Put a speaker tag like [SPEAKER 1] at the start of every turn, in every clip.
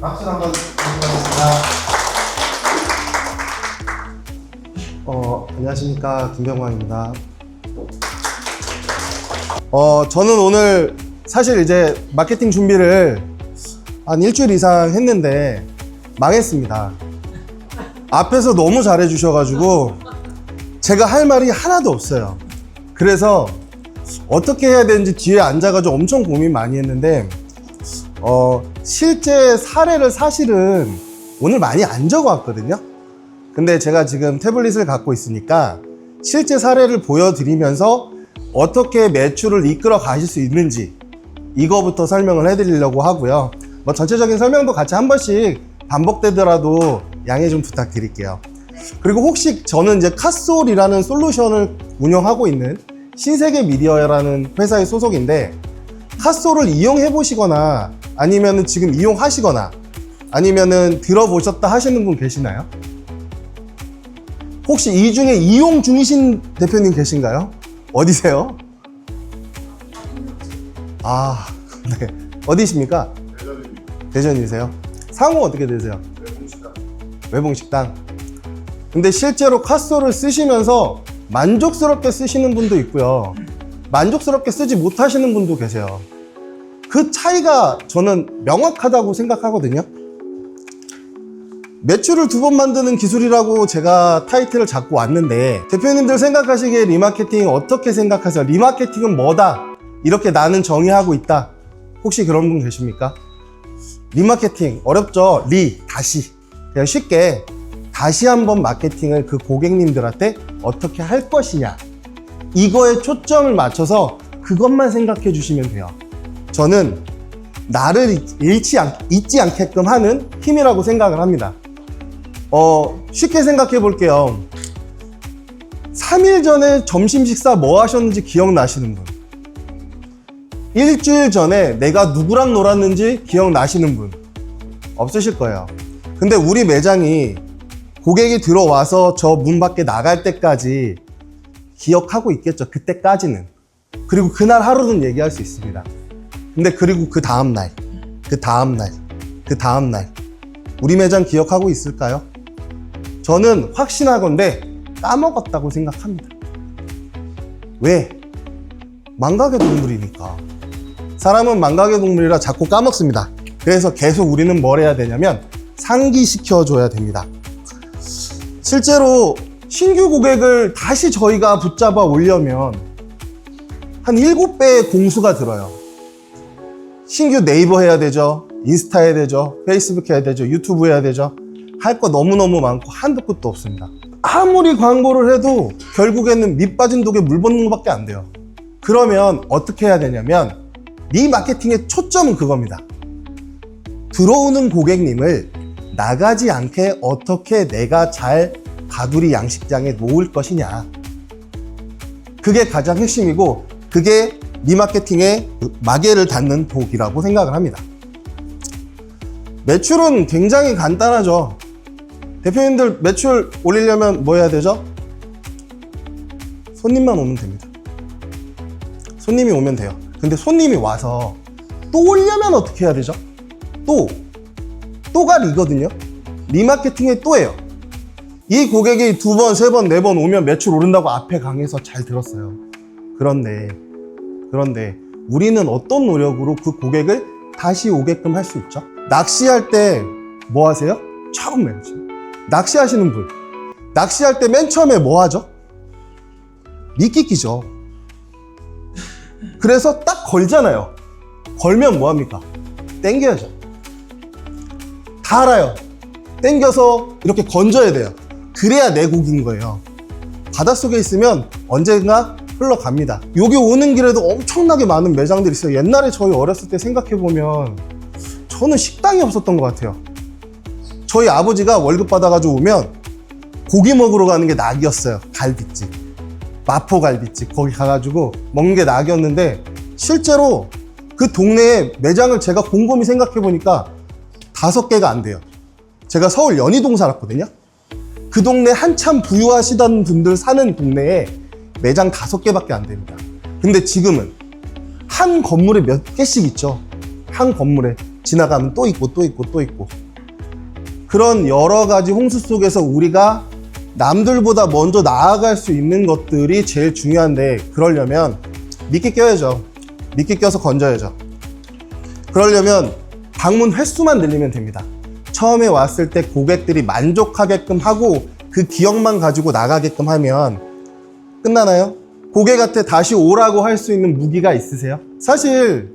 [SPEAKER 1] 박수 한번 부탁드립니다. 안녕하십니까, 김병광입니다. 저는 오늘 사실 이제 마케팅 준비를 한 일주일 이상 했는데 망했습니다. 앞에서 너무 잘해 주셔가지고 제가 할 말이 하나도 없어요. 그래서 어떻게 해야 되는지 뒤에 앉아가지고 엄청 고민 많이 했는데 실제 사례를 사실은 오늘 많이 안 적어왔거든요. 근데 제가 지금 태블릿을 갖고 있으니까 실제 사례를 보여드리면서 어떻게 매출을 이끌어 가실 수 있는지 이거부터 설명을 해드리려고 하고요. 뭐 전체적인 설명도 같이 한 번씩 반복되더라도 양해 좀 부탁드릴게요. 그리고 혹시 저는 이제 카솔이라는 솔루션을 운영하고 있는 신세계 미디어라는 회사의 소속인데, 카솔을 이용해 보시거나 아니면은 지금 이용하시거나 아니면은 들어보셨다 하시는 분 계시나요? 혹시 이 중에 이용 중이신 대표님 계신가요? 어디세요? 아, 네. 어디십니까?
[SPEAKER 2] 대전입니다.
[SPEAKER 1] 대전이세요? 상호 어떻게 되세요?
[SPEAKER 2] 외봉식당.
[SPEAKER 1] 외봉식당. 근데 실제로 카솔을 쓰시면서 만족스럽게 쓰시는 분도 있고요. 만족스럽게 쓰지 못하시는 분도 계세요. 그 차이가 저는 명확하다고 생각하거든요. 매출을 2번 만드는 기술이라고 제가 타이틀을 잡고 왔는데, 대표님들 생각하시기에 리마케팅 어떻게 생각하세요? 리마케팅은 뭐다? 이렇게 나는 정의하고 있다. 혹시 그런 분 계십니까? 리마케팅 어렵죠? 다시. 그냥 쉽게 다시 한번 마케팅을 그 고객님들한테 어떻게 할 것이냐, 이거에 초점을 맞춰서 그것만 생각해 주시면 돼요. 저는 나를 잊지 않게끔 하는 힘이라고 생각을 합니다. 쉽게 생각해 볼게요. 3일 전에 점심 식사 뭐 하셨는지 기억나시는 분? 일주일 전에 내가 누구랑 놀았는지 기억나시는 분? 없으실 거예요. 근데 우리 매장이 고객이 들어와서 저 문 밖에 나갈 때까지 기억하고 있겠죠. 그때까지는. 그리고 그날 하루는 얘기할 수 있습니다. 근데 그리고 그 다음날 우리 매장 기억하고 있을까요? 저는 확신하건대 까먹었다고 생각합니다. 왜? 망각의 동물이니까. 사람은 망각의 동물이라 자꾸 까먹습니다. 그래서 계속 우리는 뭘 해야 되냐면 상기시켜줘야 됩니다. 실제로 신규 고객을 다시 저희가 붙잡아 오려면 한 7배의 공수가 들어요. 신규 네이버 해야 되죠, 인스타 해야 되죠, 페이스북 해야 되죠, 유튜브 해야 되죠. 할 거 너무너무 많고 한도 끝도 없습니다. 아무리 광고를 해도 결국에는 밑 빠진 독에 물 붓는 것밖에 안 돼요. 그러면 어떻게 해야 되냐면 네 마케팅의 초점은 그겁니다. 들어오는 고객님을 나가지 않게 어떻게 내가 잘 가두리 양식장에 놓을 것이냐, 그게 가장 핵심이고 그게 리마케팅의 마개를 닫는 독이라고 생각을 합니다. 매출은 굉장히 간단하죠. 대표님들 매출 올리려면 뭐 해야 되죠? 손님만 오면 됩니다. 손님이 오면 돼요. 근데 손님이 와서 또 오려면 어떻게 해야 되죠? 또가 리거든요. 리마케팅의 또예요. 이 고객이 2번, 3번, 4번 오면 매출 오른다고 앞에 강의에서 잘 들었어요. 그런데 우리는 어떤 노력으로 그 고객을 다시 오게끔 할 수 있죠? 낚시할 때 뭐 하세요? 처음 매죠. 낚시하시는 분, 낚시할 때 맨 처음에 뭐 하죠? 미끼 끼죠. 그래서 딱 걸잖아요. 걸면 뭐 합니까? 당겨야죠. 다 알아요. 당겨서 이렇게 건져야 돼요. 그래야 내 고기인 거예요. 바닷속에 있으면 언젠가 흘러갑니다. 여기 오는 길에도 엄청나게 많은 매장들이 있어요. 옛날에 저희 어렸을 때 생각해보면 저는 식당이 없었던 것 같아요. 저희 아버지가 월급 받아가지고 오면 고기 먹으러 가는 게 낙이었어요. 갈비집, 마포갈비집, 거기 가가지고 먹는 게 낙이었는데, 실제로 그 동네에 매장을 제가 곰곰이 생각해보니까 5개가 안 돼요. 제가 서울 연희동 살았거든요. 그 동네 한참 부유하시던 분들 사는 동네에 매장 5개밖에 안 됩니다. 근데 지금은 한 건물에 몇 개씩 있죠. 한 건물에 지나가면 또 있고 또 있고 또 있고. 그런 여러 가지 홍수 속에서 우리가 남들보다 먼저 나아갈 수 있는 것들이 제일 중요한데, 그러려면 미끼 껴야죠. 미끼 껴서 건져야죠. 그러려면 방문 횟수만 늘리면 됩니다. 처음에 왔을 때 고객들이 만족하게끔 하고 그 기억만 가지고 나가게끔 하면 끝나나요? 고객한테 다시 오라고 할 수 있는 무기가 있으세요? 사실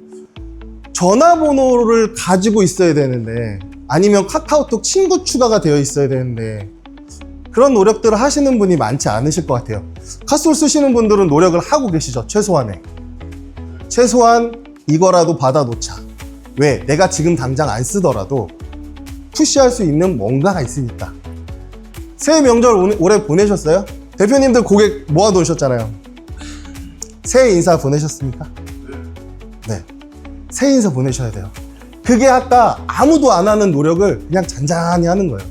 [SPEAKER 1] 전화번호를 가지고 있어야 되는데, 아니면 카카오톡 친구 추가가 되어 있어야 되는데, 그런 노력들을 하시는 분이 많지 않으실 것 같아요. 카솔 쓰시는 분들은 노력을 하고 계시죠. 최소한 이거라도 받아놓자. 왜? 내가 지금 당장 안 쓰더라도 푸시할 수 있는 뭔가가 있으니까. 새해 명절 올해 보내셨어요? 대표님들 고객 모아놓으셨잖아요. 새해 인사 보내셨습니까? 네. 새해 인사 보내셔야 돼요. 그게 아까 아무도 안 하는 노력을 그냥 잔잔히 하는 거예요.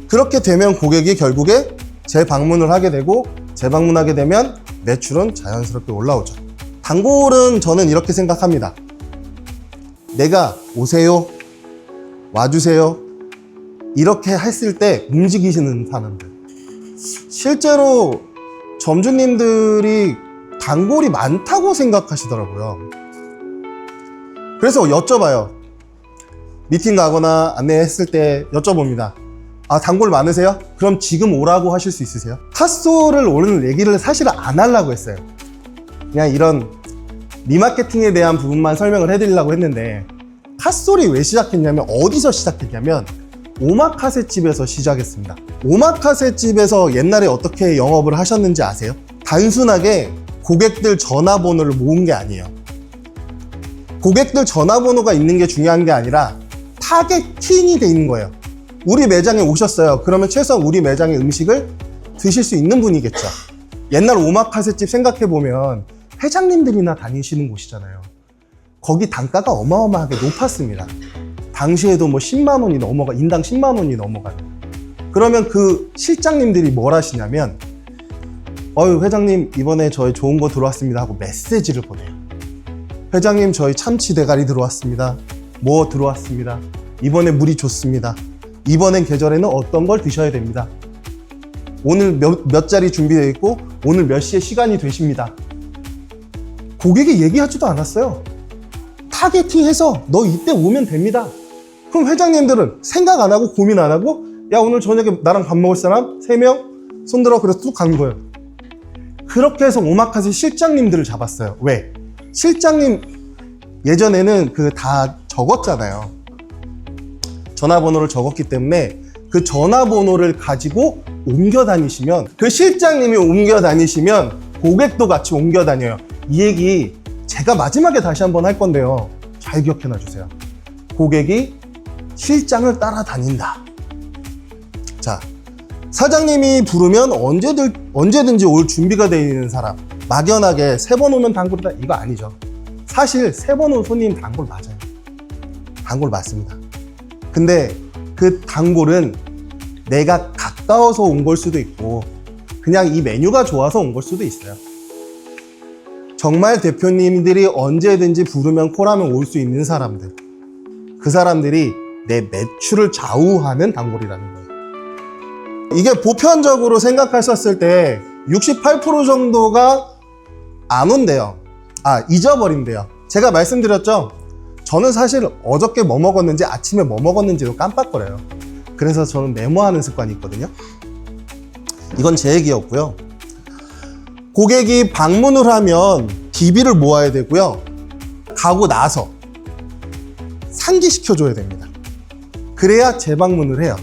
[SPEAKER 1] 그렇게 되면 고객이 결국에 재방문을 하게 되고, 재방문하게 되면 매출은 자연스럽게 올라오죠. 단골은 저는 이렇게 생각합니다. 내가 오세요, 와주세요, 이렇게 했을 때 움직이시는 사람들. 실제로 점주님들이 단골이 많다고 생각하시더라고요. 그래서 여쭤봐요. 미팅 가거나 안내했을 때 여쭤봅니다. 아, 단골 많으세요? 그럼 지금 오라고 하실 수 있으세요? 카솔을 오늘 얘기를 사실 안 하려고 했어요. 그냥 이런 리마케팅에 대한 부분만 설명을 해드리려고 했는데, 카솔이 왜 시작했냐면, 어디서 시작했냐면 오마카세 집에서 시작했습니다. 오마카세 집에서 옛날에 어떻게 영업을 하셨는지 아세요? 단순하게 고객들 전화번호를 모은 게 아니에요. 고객들 전화번호가 있는 게 중요한 게 아니라 타겟팅이 돼 있는 거예요. 우리 매장에 오셨어요. 그러면 최소한 우리 매장의 음식을 드실 수 있는 분이겠죠. 옛날 오마카세 집 생각해보면 회장님들이나 다니시는 곳이잖아요. 거기 단가가 어마어마하게 높았습니다. 당시에도 뭐 10만 원이 넘어가, 인당 10만 원이 넘어가요. 그러면 그 실장님들이 뭘 하시냐면, 회장님 이번에 저희 좋은 거 들어왔습니다 하고 메시지를 보내요. 회장님 저희 참치 대가리 들어왔습니다. 뭐 들어왔습니다. 이번에 물이 좋습니다. 이번엔 계절에는 어떤 걸 드셔야 됩니다. 오늘 몇 자리 준비되어 있고 오늘 몇 시에 시간이 되십니다. 고객이 얘기하지도 않았어요. 타겟팅해서 너 이때 오면 됩니다. 그럼 회장님들은 생각 안 하고 고민 안 하고, 야 오늘 저녁에 나랑 밥 먹을 사람 3명 손들어, 그래서 뚝 간 거예요. 그렇게 해서 오마카세 실장님들을 잡았어요. 왜? 실장님 예전에는 그 다 적었잖아요. 전화번호를 적었기 때문에 그 전화번호를 가지고 옮겨 다니시면, 그 실장님이 옮겨 다니시면 고객도 같이 옮겨 다녀요. 이 얘기 제가 마지막에 다시 한번 할 건데요. 잘 기억해 놔주세요. 고객이 실장을 따라다닌다. 자, 사장님이 부르면 언제든지 올 준비가 되어 있는 사람, 막연하게 3번 오면 단골이다, 이거 아니죠. 사실 3번 온 손님 단골 맞아요. 단골 맞습니다. 근데 그 단골은 내가 가까워서 온 걸 수도 있고, 그냥 이 메뉴가 좋아서 온 걸 수도 있어요. 정말 대표님들이 언제든지 부르면 콜하면 올 수 있는 사람들, 그 사람들이 내 매출을 좌우하는 단골이라는 거예요. 이게 보편적으로 생각하셨을 때 68% 정도가 안 온대요. 잊어버린대요. 제가 말씀드렸죠? 저는 사실 어저께 뭐 먹었는지 아침에 뭐 먹었는지도 깜빡거려요. 그래서 저는 메모하는 습관이 있거든요. 이건 제 얘기였고요. 고객이 방문을 하면 DB를 모아야 되고요. 가고 나서 상기시켜줘야 됩니다. 그래야 재방문을 해요.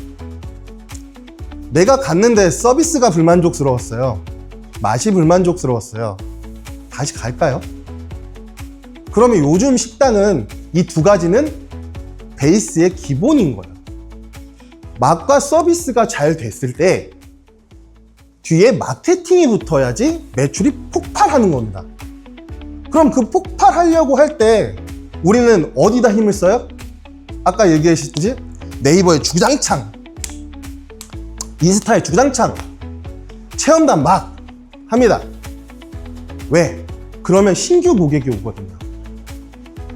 [SPEAKER 1] 내가 갔는데 서비스가 불만족스러웠어요. 맛이 불만족스러웠어요. 다시 갈까요? 그러면 요즘 식당은 이 두 가지는 베이스의 기본인 거예요. 맛과 서비스가 잘 됐을 때 뒤에 마케팅이 붙어야지 매출이 폭발하는 겁니다. 그럼 그 폭발하려고 할 때 우리는 어디다 힘을 써요? 아까 얘기하셨듯이 네이버의 주장창, 인스타의 주장창, 체험단 막 합니다. 왜? 그러면 신규 고객이 오거든요.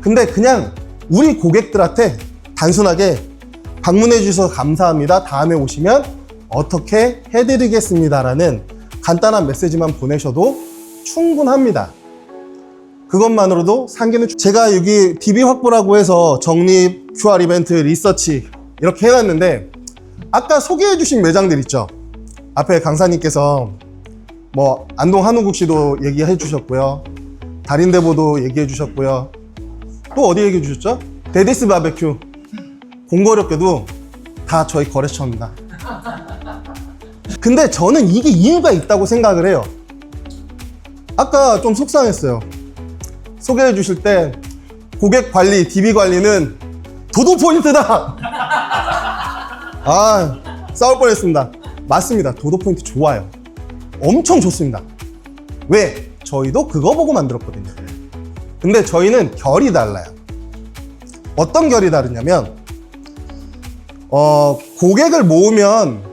[SPEAKER 1] 근데 그냥 우리 고객들한테 단순하게 방문해 주셔서 감사합니다. 다음에 오시면 어떻게 해드리겠습니다. 라는 간단한 메시지만 보내셔도 충분합니다. 그것만으로도 상계는 제가 여기 DB 확보라고 해서 적립, QR 이벤트, 리서치 이렇게 해놨는데 아까 소개해 주신 매장들 있죠? 앞에 강사님께서 뭐 안동 한우국시도 얘기해 주셨고요. 달인대보도 얘기해 주셨고요. 또 어디 얘기해 주셨죠? 데디스 바베큐. 공교롭게도 다 저희 거래처입니다. 근데 저는 이게 이유가 있다고 생각을 해요. 아까 좀 속상했어요. 소개해 주실 때 고객 관리, DB 관리는 도도 포인트다. 아, 싸울 뻔했습니다. 맞습니다. 도도 포인트 좋아요. 엄청 좋습니다. 왜? 저희도 그거 보고 만들었거든요. 근데 저희는 결이 달라요. 어떤 결이 다르냐면 고객을 모으면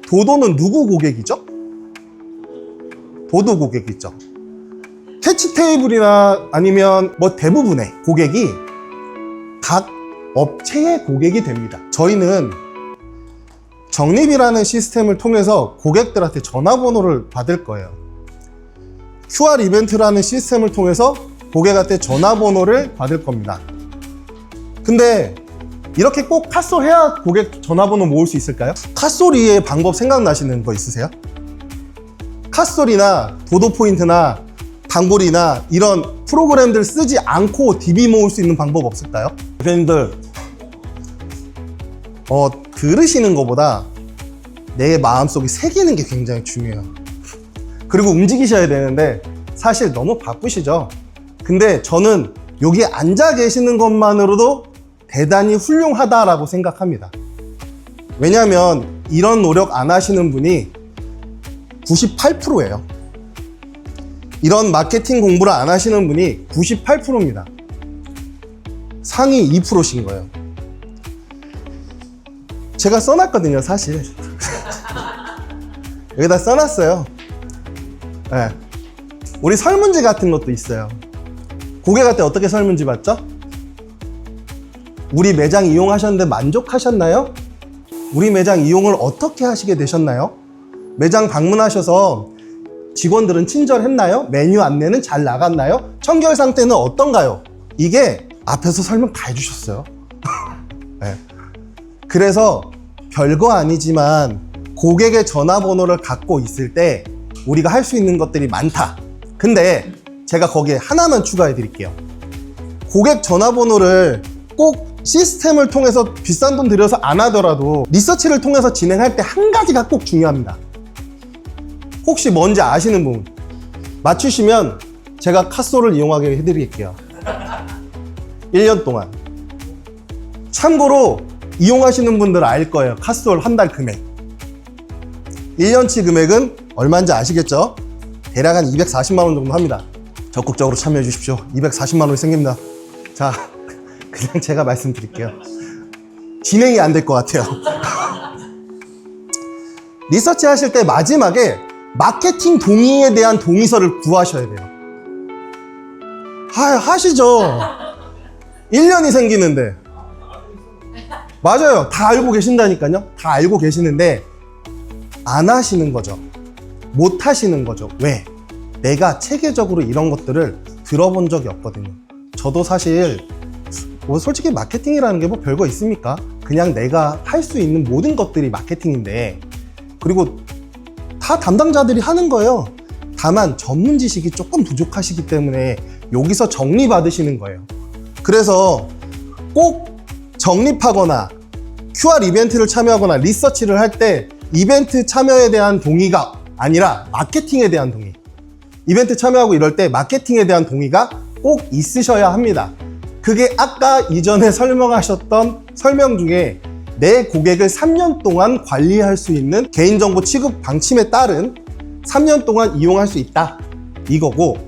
[SPEAKER 1] 도도는 누구 고객이죠? 도도 고객이죠. 캐치 테이블이나 아니면 뭐 대부분의 고객이 각 업체의 고객이 됩니다. 저희는 적립이라는 시스템을 통해서 고객들한테 전화번호를 받을 거예요. QR 이벤트라는 시스템을 통해서 고객한테 전화번호를 받을 겁니다. 근데 이렇게 꼭 카솔 해야 고객 전화번호 모을 수 있을까요? 카솔이의 방법 생각나시는 거 있으세요? 카솔이나 도도포인트나 단골이나 이런 프로그램들 쓰지 않고 DB 모을 수 있는 방법 없을까요? 대표님들 들으시는 것보다 내 마음속에 새기는 게 굉장히 중요해요. 그리고 움직이셔야 되는데 사실 너무 바쁘시죠? 근데 저는 여기 앉아 계시는 것만으로도 대단히 훌륭하다라고 생각합니다. 왜냐하면 이런 노력 안 하시는 분이 98%예요. 이런 마케팅 공부를 안 하시는 분이 98%입니다. 상위 2%신 거예요. 제가 써놨거든요, 사실. 여기다 써놨어요. 네. 우리 설문지 같은 것도 있어요. 고객한테 어떻게 설문지 받죠? 우리 매장 이용하셨는데 만족하셨나요? 우리 매장 이용을 어떻게 하시게 되셨나요? 매장 방문하셔서 직원들은 친절했나요? 메뉴 안내는 잘 나갔나요? 청결 상태는 어떤가요? 이게 앞에서 설명 다 해주셨어요. 네. 그래서 별거 아니지만 고객의 전화번호를 갖고 있을 때 우리가 할 수 있는 것들이 많다. 근데 제가 거기에 하나만 추가해 드릴게요. 고객 전화번호를 꼭 시스템을 통해서 비싼 돈 들여서 안 하더라도 리서치를 통해서 진행할 때 한 가지가 꼭 중요합니다. 혹시 뭔지 아시는 분 맞추시면 제가 카솔을 이용하게 해드릴게요. 1년 동안. 참고로 이용하시는 분들 알 거예요. 카솔 한 달 금액. 1년치 금액은 얼마인지 아시겠죠? 대략 한 240만 원 정도 합니다. 적극적으로 참여해 주십시오. 240만 원이 생깁니다. 자, 그냥 제가 말씀드릴게요. 진행이 안 될 것 같아요. 리서치 하실 때 마지막에 마케팅 동의에 대한 동의서를 구하셔야 돼요. 하시죠. 1년이 생기는데. 맞아요. 다 알고 계신다니까요. 다 알고 계시는데 안 하시는 거죠. 못 하시는 거죠. 왜? 내가 체계적으로 이런 것들을 들어본 적이 없거든요. 저도 사실 뭐 솔직히 마케팅이라는 게 뭐 별거 있습니까? 그냥 내가 할 수 있는 모든 것들이 마케팅인데, 그리고 다 담당자들이 하는 거예요. 다만 전문 지식이 조금 부족하시기 때문에 여기서 정리받으시는 거예요. 그래서 꼭 정립하거나 QR 이벤트를 참여하거나 리서치를 할 때 이벤트 참여에 대한 동의가 아니라 마케팅에 대한 동의. 이벤트 참여하고 이럴 때 마케팅에 대한 동의가 꼭 있으셔야 합니다. 그게 아까 이전에 설명하셨던 설명 중에 내 고객을 3년 동안 관리할 수 있는 개인정보 취급 방침에 따른 3년 동안 이용할 수 있다, 이거고,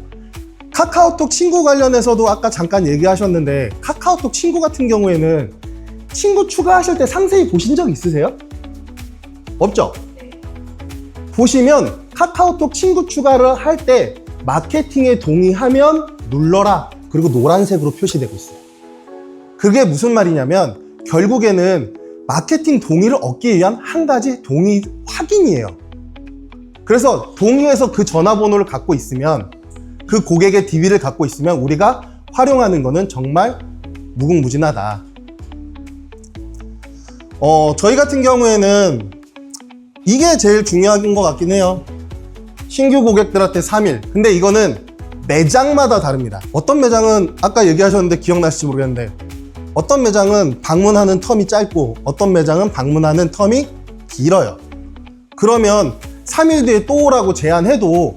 [SPEAKER 1] 카카오톡 친구 관련해서도 아까 잠깐 얘기하셨는데 카카오톡 친구 같은 경우에는 친구 추가하실 때 상세히 보신 적 있으세요? 없죠? 보시면 카카오톡 친구 추가를 할 때 마케팅에 동의하면 눌러라, 그리고 노란색으로 표시되고 있어요. 그게 무슨 말이냐면 결국에는 마케팅 동의를 얻기 위한 한 가지 동의 확인이에요. 그래서 동의해서 그 전화번호를 갖고 있으면, 그 고객의 DB를 갖고 있으면 우리가 활용하는 거는 정말 무궁무진하다. 저희 같은 경우에는 이게 제일 중요한 것 같긴 해요. 신규 고객들한테 3일. 근데 이거는 매장마다 다릅니다. 어떤 매장은 아까 얘기하셨는데 기억나실지 모르겠는데, 어떤 매장은 방문하는 텀이 짧고 어떤 매장은 방문하는 텀이 길어요. 그러면 3일 뒤에 또 오라고 제안해도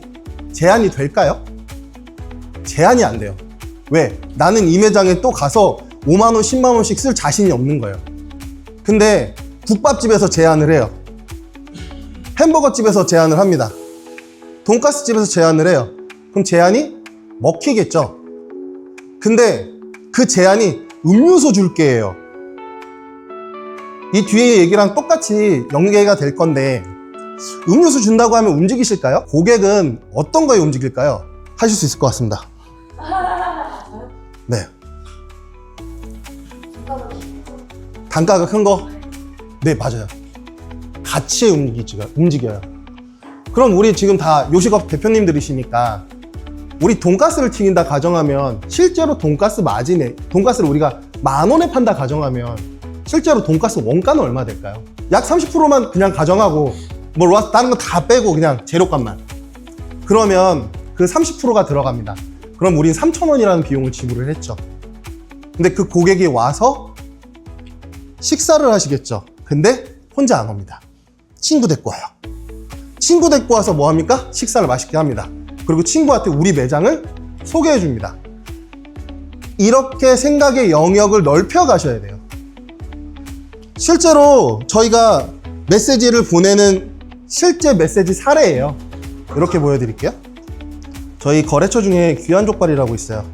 [SPEAKER 1] 제한이 될까요? 제한이 안 돼요. 왜? 나는 이 매장에 또 가서 5만 원, 10만 원씩 쓸 자신이 없는 거예요. 근데 국밥집에서 제안을 해요. 햄버거 집에서 제안을 합니다. 돈가스 집에서 제안을 해요. 그럼 제안이 먹히겠죠. 근데 그 제안이 음료수 줄게예요. 이 뒤에 얘기랑 똑같이 연계가 될 건데, 음료수 준다고 하면 움직이실까요? 고객은 어떤 거에 움직일까요? 하실 수 있을 것 같습니다. 네. 단가가 큰 거? 네, 맞아요. 같이 움직여요. 그럼 우리 지금 다 요식업 대표님들이시니까, 우리 돈가스를 튀긴다 가정하면 실제로 돈가스 마진에, 돈가스를 우리가 10,000원에 판다 가정하면 실제로 돈가스 원가는 얼마 될까요? 약 30%만 그냥 가정하고 뭐 다른 거 다 빼고 그냥 재료값만, 그러면 그 30%가 들어갑니다. 그럼 우린 3,000원이라는 비용을 지불을 했죠. 근데 그 고객이 와서 식사를 하시겠죠. 근데 혼자 안 옵니다. 친구 데리고 와요. 친구 데리고 와서 뭐 합니까? 식사를 맛있게 합니다. 그리고 친구한테 우리 매장을 소개해 줍니다. 이렇게 생각의 영역을 넓혀 가셔야 돼요. 실제로 저희가 메시지를 보내는 실제 메시지 사례예요. 이렇게 보여드릴게요. 저희 거래처 중에 귀한 족발이라고 있어요.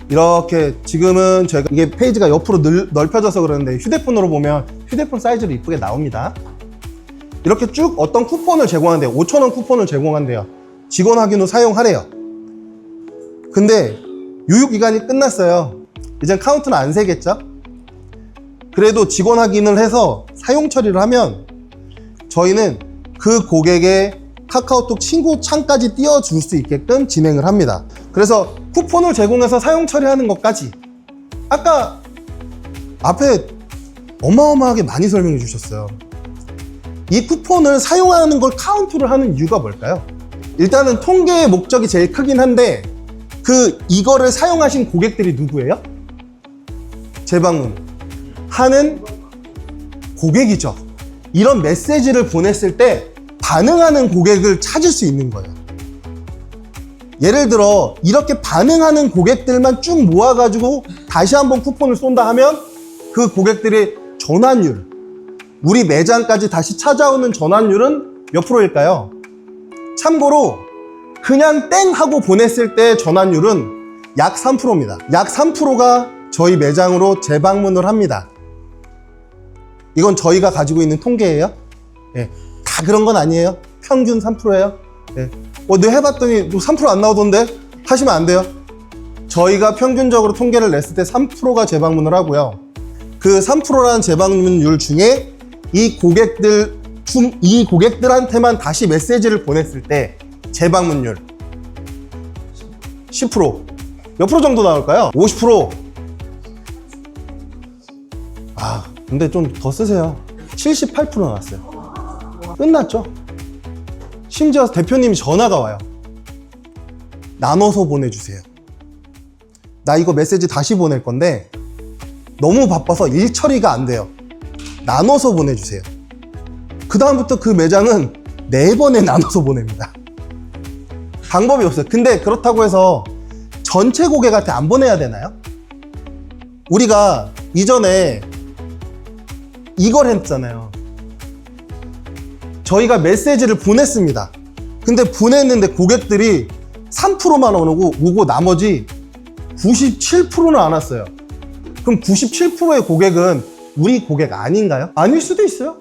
[SPEAKER 1] 이렇게 지금은 저희가 이게 페이지가 옆으로 넓혀져서 그러는데, 휴대폰으로 보면 휴대폰 사이즈로 이쁘게 나옵니다. 이렇게 쭉 어떤 쿠폰을 제공한대요. 5,000원 쿠폰을 제공한대요. 직원 확인 후 사용하래요. 근데 유효기간이 끝났어요. 이젠 카운트는 안 세겠죠? 그래도 직원 확인을 해서 사용 처리를 하면 저희는 그 고객의 카카오톡 친구 창까지 띄워줄 수 있게끔 진행을 합니다. 그래서 쿠폰을 제공해서 사용 처리하는 것까지, 아까 앞에 어마어마하게 많이 설명해 주셨어요. 이 쿠폰을 사용하는 걸 카운트를 하는 이유가 뭘까요? 일단은 통계의 목적이 제일 크긴 한데, 이거를 사용하신 고객들이 누구예요? 재방문 하는 고객이죠. 이런 메시지를 보냈을 때 반응하는 고객을 찾을 수 있는 거예요. 예를 들어 이렇게 반응하는 고객들만 쭉 모아가지고 다시 한번 쿠폰을 쏜다 하면 그 고객들의 전환율, 우리 매장까지 다시 찾아오는 전환율은 몇 프로일까요? 참고로 그냥 땡 하고 보냈을 때 전환율은 약 3%입니다. 약 3%가 저희 매장으로 재방문을 합니다. 이건 저희가 가지고 있는 통계예요. 예, 다 그런 건 아니에요. 평균 3%예요. 예. 내 해봤더니 3% 안 나오던데? 하시면 안 돼요. 저희가 평균적으로 통계를 냈을 때 3%가 재방문을 하고요. 그 3%라는 재방문율 중에 이 고객들한테만 다시 메시지를 보냈을 때 재방문율 10%. 몇 프로 정도 나올까요? 50%. 근데 좀 더 쓰세요. 78% 나왔어요. 끝났죠? 심지어 대표님이 전화가 와요. 나눠서 보내주세요. 나 이거 메시지 다시 보낼 건데 너무 바빠서 일 처리가 안 돼요. 나눠서 보내주세요. 그 다음부터 그 매장은 4번에 나눠서 보냅니다. 방법이 없어요. 근데 그렇다고 해서 전체 고객한테 안 보내야 되나요? 우리가 이전에 이걸 했잖아요. 저희가 메시지를 보냈습니다. 근데 보냈는데 고객들이 3%만 오고 나머지 97%는 안 왔어요. 그럼 97%의 고객은 우리 고객 아닌가요? 아닐 수도 있어요.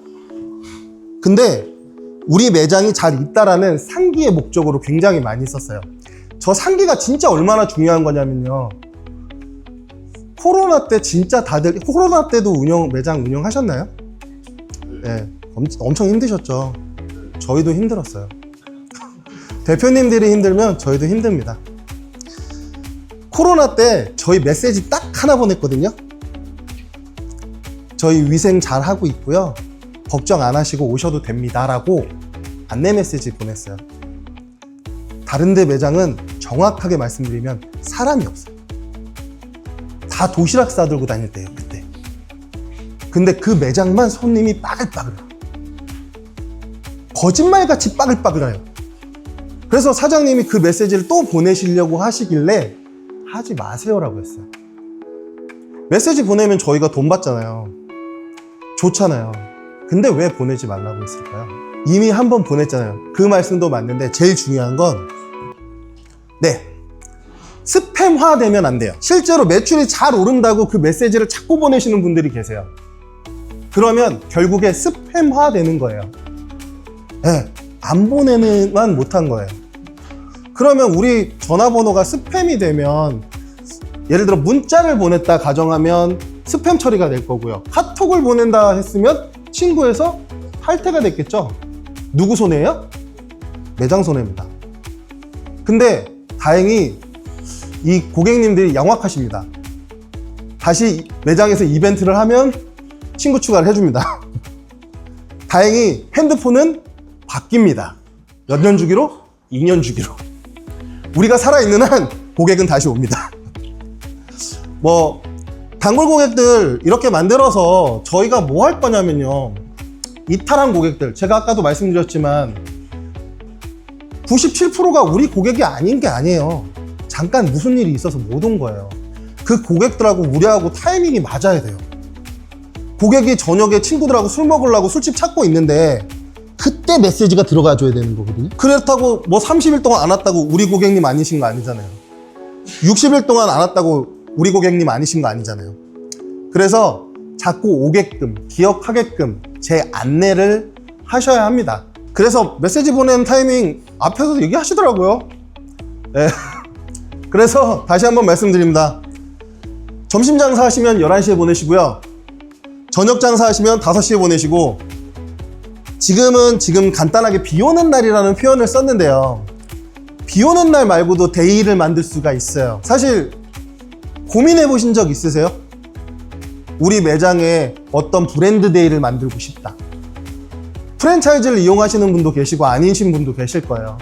[SPEAKER 1] 근데 우리 매장이 잘 있다라는 상기의 목적으로 굉장히 많이 썼어요. 저 상기가 진짜 얼마나 중요한 거냐면요. 코로나 때 진짜 다들, 코로나 때도 매장 운영하셨나요? 네, 엄청 힘드셨죠. 저희도 힘들었어요. 대표님들이 힘들면 저희도 힘듭니다. 코로나 때 저희 메시지 딱 하나 보냈거든요. 저희 위생 잘 하고 있고요. 걱정 안 하시고 오셔도 됩니다. 라고 안내 메시지 보냈어요. 다른 데 매장은 정확하게 말씀드리면 사람이 없어요. 다 도시락 싸들고 다닐 때예요, 그때. 근데 그 매장만 손님이 빠글빠글해요. 거짓말같이 빠글빠글해요. 그래서 사장님이 그 메시지를 또 보내시려고 하시길래 하지 마세요라고 했어요. 메시지 보내면 저희가 돈 받잖아요. 좋잖아요. 근데 왜 보내지 말라고 했을까요? 이미 한 번 보냈잖아요. 그 말씀도 맞는데 제일 중요한 건 스팸화 되면 안 돼요. 실제로 매출이 잘 오른다고 그 메시지를 자꾸 보내시는 분들이 계세요. 그러면 결국에 스팸화 되는 거예요. 안 보내는만 못한 거예요. 그러면 우리 전화번호가 스팸이 되면, 예를 들어 문자를 보냈다 가정하면 스팸 처리가 될 거고요. 카톡을 보낸다 했으면 친구에서 탈퇴가 됐겠죠. 누구 손해예요? 매장 손해입니다. 근데 다행히 이 고객님들이 영악하십니다. 다시 매장에서 이벤트를 하면 친구 추가를 해줍니다. 다행히 핸드폰은 바뀝니다. 몇 년 주기로? 2년 주기로. 우리가 살아있는 한 고객은 다시 옵니다. 단골 고객들 이렇게 만들어서 저희가 뭐 할 거냐면요, 이탈한 고객들, 제가 아까도 말씀드렸지만 97%가 우리 고객이 아닌 게 아니에요. 잠깐 무슨 일이 있어서 못 온 거예요. 그 고객들하고 우리하고 타이밍이 맞아야 돼요. 고객이 저녁에 친구들하고 술 먹으려고 술집 찾고 있는데 그때 메시지가 들어가 줘야 되는 거거든요. 그렇다고 30일 동안 안 왔다고 우리 고객님 아니신 거 아니잖아요. 60일 동안 안 왔다고 우리 고객님 아니신 거 아니잖아요. 그래서 자꾸 오게끔, 기억하게끔 제 안내를 하셔야 합니다. 그래서 메시지 보내는 타이밍 앞에서 얘기하시더라고요. 네. 그래서 다시 한번 말씀드립니다. 점심 장사 하시면 11시에 보내시고요. 저녁 장사 하시면 5시에 보내시고, 지금 간단하게 비 오는 날이라는 표현을 썼는데요. 비 오는 날 말고도 데이를 만들 수가 있어요. 사실 고민해 보신 적 있으세요? 우리 매장에 어떤 브랜드 데이를 만들고 싶다. 프랜차이즈를 이용하시는 분도 계시고 아니신 분도 계실 거예요.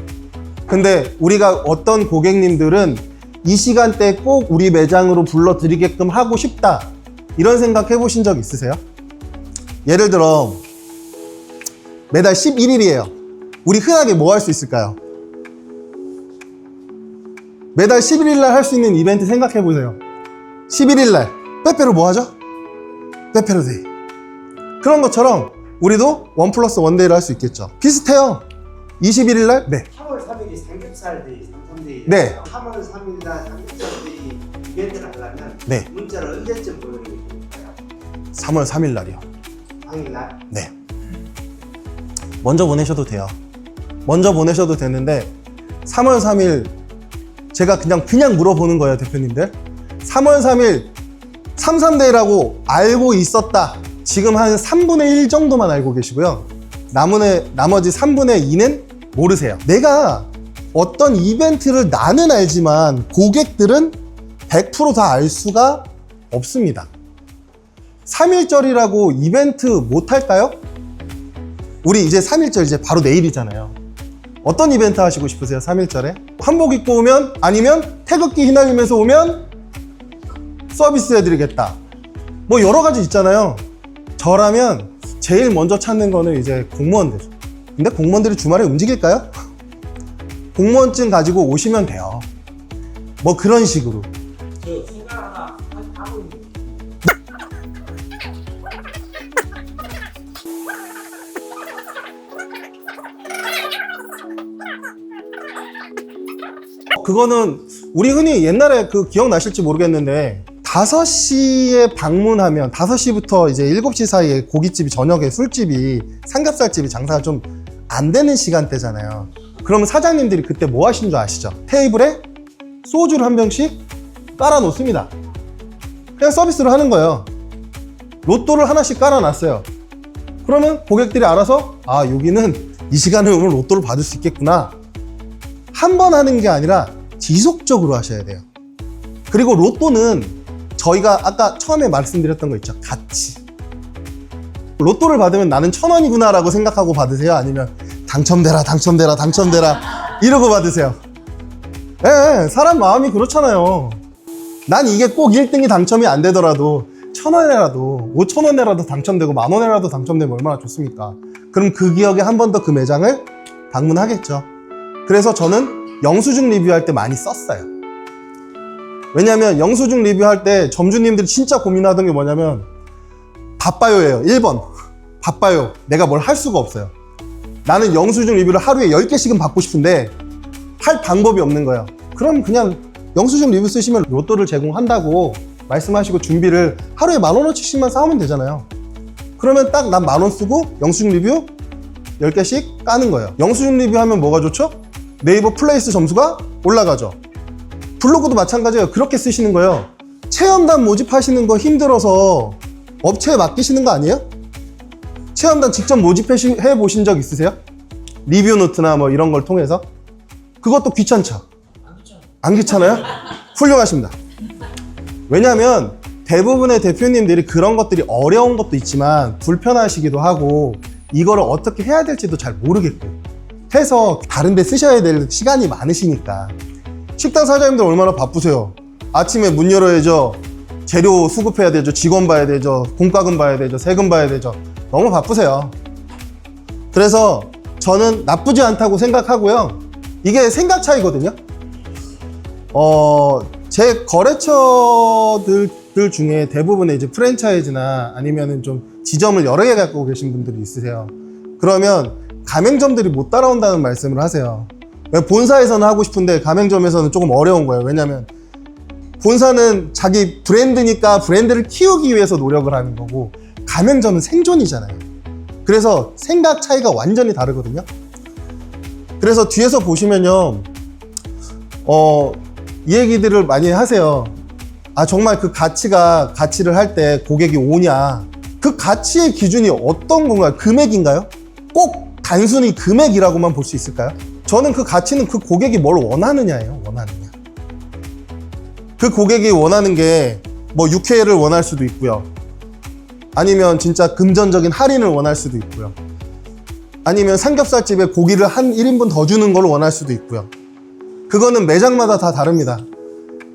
[SPEAKER 1] 근데 우리가 어떤 고객님들은 이 시간대에 꼭 우리 매장으로 불러드리게끔 하고 싶다, 이런 생각 해보신 적 있으세요? 예를 들어 매달 11일이에요. 우리 흔하게 뭐 할 수 있을까요? 매달 11일 날 할 수 있는 이벤트 생각해 보세요. 11일 날 빼빼로 뭐 하죠? 빼빼로 데이. 그런 것처럼 우리도 1+1 데이를 할 수 있겠죠. 비슷해요. 21일 날
[SPEAKER 2] 3월 3일이 삼겹살 데이, 삼성데이.
[SPEAKER 1] 네.
[SPEAKER 2] 3월 3일 날 삼겹살 데이 이벤트를 하려면 문자를 언제쯤 보내드릴까요?
[SPEAKER 1] 3월 3일 날이요.
[SPEAKER 2] 당일날?
[SPEAKER 1] 네. 먼저 보내셔도 돼요. 먼저 보내셔도 되는데 3월 3일 제가 그냥 물어보는 거예요, 대표님들. 3월 3일 33데이라고 알고 있었다. 지금 한 3분의 1 정도만 알고 계시고요. 나머지 3분의 2는 모르세요. 내가 어떤 이벤트를 나는 알지만 고객들은 100% 다 알 수가 없습니다. 3.1절이라고 이벤트 못 할까요? 우리 이제 3.1절 이제 바로 내일이잖아요. 어떤 이벤트 하시고 싶으세요? 3.1절에? 한복 입고 오면, 아니면 태극기 휘날리면서 오면 서비스 해드리겠다. 뭐 여러 가지 있잖아요. 저라면 제일 먼저 찾는 거는 이제 공무원들. 근데 공무원들이 주말에 움직일까요? 공무원증 가지고 오시면 돼요. 뭐 그런 식으로.
[SPEAKER 2] 저 생각 하나 하고 있는데.
[SPEAKER 1] 그거는 우리 흔히 옛날에 기억나실지 모르겠는데 5시에 방문하면 5시부터 이제 7시 사이에 고깃집이, 저녁에 술집이, 삼겹살집이 장사가 좀 안 되는 시간대잖아요. 그러면 사장님들이 그때 뭐 하신 줄 아시죠? 테이블에 소주를 한 병씩 깔아 놓습니다. 그냥 서비스로 하는 거예요. 로또를 하나씩 깔아놨어요. 그러면 고객들이 알아서 아 여기는 이 시간에 오면 로또를 받을 수 있겠구나. 한 번 하는 게 아니라 지속적으로 하셔야 돼요. 그리고 로또는 저희가 아까 처음에 말씀드렸던 거 있죠. 가치. 로또를 받으면 나는 1,000원이구나 라고 생각하고 받으세요? 아니면 당첨되라 당첨되라 당첨되라 이러고 받으세요? 예, 사람 마음이 그렇잖아요. 난 이게 꼭 1등이 당첨이 안 되더라도 1,000원이라도 5,000원이라도 당첨되고 10,000원이라도 당첨되면 얼마나 좋습니까? 그럼 그 기억에 한 번 더 그 매장을 방문하겠죠. 그래서 저는 영수증 리뷰할 때 많이 썼어요. 왜냐면 영수증 리뷰할 때 점주님들이 진짜 고민하던 게 뭐냐면 바빠요예요. 1번 바빠요. 내가 뭘 할 수가 없어요. 나는 영수증 리뷰를 하루에 10개씩은 받고 싶은데 할 방법이 없는 거예요. 그럼 그냥 영수증 리뷰 쓰시면 로또를 제공한다고 말씀하시고 준비를 하루에 10,000원어치씩만 사오면 되잖아요. 그러면 딱 난 10,000원 쓰고 영수증 리뷰 10개씩 까는 거예요. 영수증 리뷰 하면 뭐가 좋죠? 네이버 플레이스 점수가 올라가죠. 블로그도 마찬가지예요. 그렇게 쓰시는 거예요. 체험단 모집하시는 거 힘들어서 업체에 맡기시는 거 아니에요? 체험단 직접 모집해 보신 적 있으세요? 리뷰 노트나 뭐 이런 걸 통해서? 그것도 귀찮죠? 안 귀찮아요? 훌륭하십니다. 왜냐하면 대부분의 대표님들이 그런 것들이 어려운 것도 있지만 불편하시기도 하고 이거를 어떻게 해야 될지도 잘 모르겠고 해서 다른 데 쓰셔야 될 시간이 많으시니까. 식당 사장님들 얼마나 바쁘세요. 아침에 문 열어야죠. 재료 수급해야 되죠. 직원 봐야 되죠. 공과금 봐야 되죠. 세금 봐야 되죠. 너무 바쁘세요. 그래서 저는 나쁘지 않다고 생각하고요. 이게 생각 차이거든요. 제 거래처들 중에 대부분의 이제 프랜차이즈나 아니면은 좀 지점을 여러 개 갖고 계신 분들이 있으세요. 그러면 가맹점들이 못 따라온다는 말씀을 하세요. 본사에서는 하고 싶은데 가맹점에서는 조금 어려운 거예요. 왜냐면 본사는 자기 브랜드니까 브랜드를 키우기 위해서 노력을 하는 거고 가맹점은 생존이잖아요. 그래서 생각 차이가 완전히 다르거든요. 그래서 뒤에서 보시면요, 이 얘기들을 많이 하세요. 아, 정말 그 가치를 할 때 고객이 오냐. 그 가치의 기준이 어떤 건가요? 금액인가요? 꼭 단순히 금액이라고만 볼 수 있을까요? 저는 그 가치는 그 고객이 뭘 원하느냐예요. 원하느냐. 그 고객이 원하는 게 뭐 육회를 원할 수도 있고요. 아니면 진짜 금전적인 할인을 원할 수도 있고요. 아니면 삼겹살집에 고기를 한 1인분 더 주는 걸 원할 수도 있고요. 그거는 매장마다 다 다릅니다.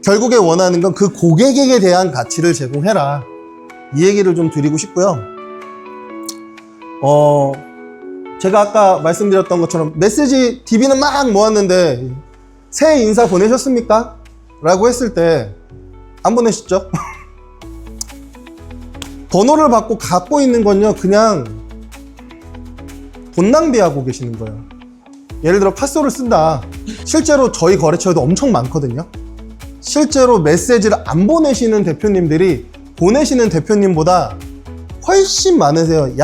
[SPEAKER 1] 결국에 원하는 건 그 고객에게 대한 가치를 제공해라. 이 얘기를 좀 드리고 싶고요. 제가 아까 말씀드렸던 것처럼 메시지 DB는 막 모았는데 새해 인사 보내셨습니까? 라고 했을 때 안 보내셨죠? 번호를 받고 갖고 있는 건요, 그냥 돈 낭비하고 계시는 거예요. 예를 들어 카소를 쓴다. 실제로 저희 거래처에도 엄청 많거든요. 실제로 메시지를 안 보내시는 대표님들이 보내시는 대표님보다 훨씬 많으세요.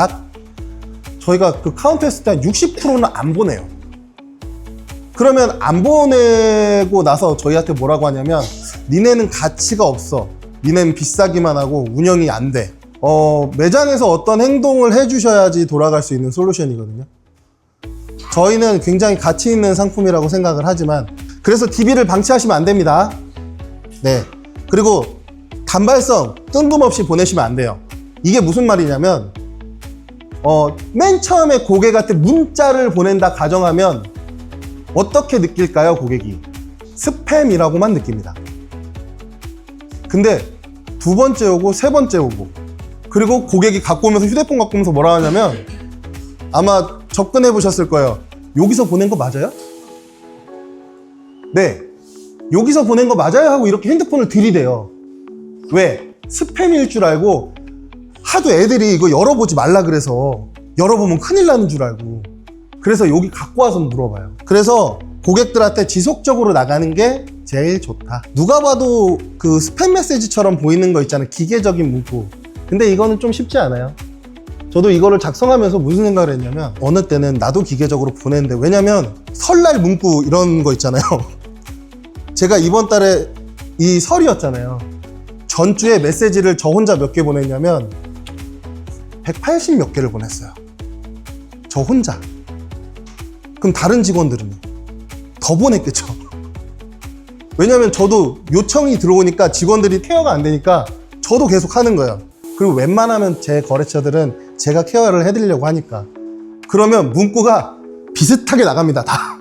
[SPEAKER 1] 저희가 그 카운트 했을 때 60%는 안 보내요. 그러면 안 보내고 나서 저희한테 뭐라고 하냐면 니네는 가치가 없어. 니네는 비싸기만 하고 운영이 안 돼. 매장에서 어떤 행동을 해주셔야지 돌아갈 수 있는 솔루션이거든요. 저희는 굉장히 가치 있는 상품이라고 생각을 하지만 그래서 DB를 방치하시면 안 됩니다. 네. 그리고 단발성 뜬금없이 보내시면 안 돼요. 이게 무슨 말이냐면 맨 처음에 고객한테 문자를 보낸다 가정하면 어떻게 느낄까요? 고객이 스팸이라고만 느낍니다. 근데 두 번째 오고 세 번째 오고 그리고 고객이 갖고 오면서 휴대폰 갖고 오면서 뭐라 하냐면 아마 접근해 보셨을 거예요. 여기서 보낸 거 맞아요? 네, 여기서 보낸 거 맞아요? 하고 이렇게 핸드폰을 들이대요. 왜? 스팸일 줄 알고 하도 애들이 이거 열어보지 말라 그래서 열어보면 큰일 나는 줄 알고 그래서 여기 갖고 와서 물어봐요. 그래서 고객들한테 지속적으로 나가는 게 제일 좋다. 누가 봐도 그 스팸 메시지처럼 보이는 거 있잖아요. 기계적인 문구. 근데 이거는 좀 쉽지 않아요. 저도 이거를 작성하면서 무슨 생각을 했냐면 어느 때는 나도 기계적으로 보냈는데 왜냐면 설날 문구 이런 거 있잖아요. 제가 이번 달에 이 설이었잖아요. 전주에 메시지를 저 혼자 몇 개 보냈냐면 180 몇 개를 보냈어요. 저 혼자. 그럼 다른 직원들은 더 보냈겠죠. 왜냐면 저도 요청이 들어오니까 직원들이 케어가 안 되니까 저도 계속 하는 거예요. 그리고 웬만하면 제 거래처들은 제가 케어를 해드리려고 하니까. 그러면 문구가 비슷하게 나갑니다, 다.